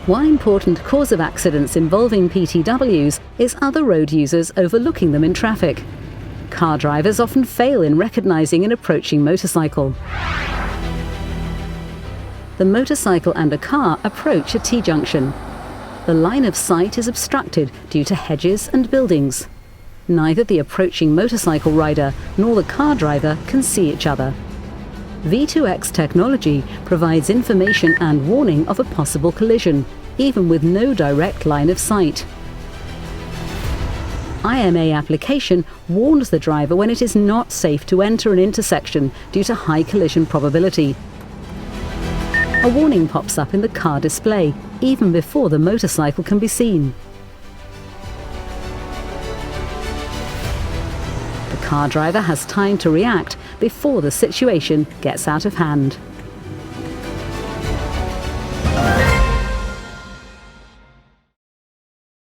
One important cause of accidents involving PTWs is other road users overlooking them in traffic. Car drivers often fail in recognizing an approaching motorcycle. The motorcycle and a car approach a T-junction. The line of sight is obstructed due to hedges and buildings. Neither the approaching motorcycle rider nor the car driver can see each other. V2X technology provides information and warning of a possible collision, even with no direct line of sight. IMA application warns the driver when it is not safe to enter an intersection due to high collision probability. A warning pops up in the car display, even before the motorcycle can be seen. The car driver has time to react before the situation gets out of hand.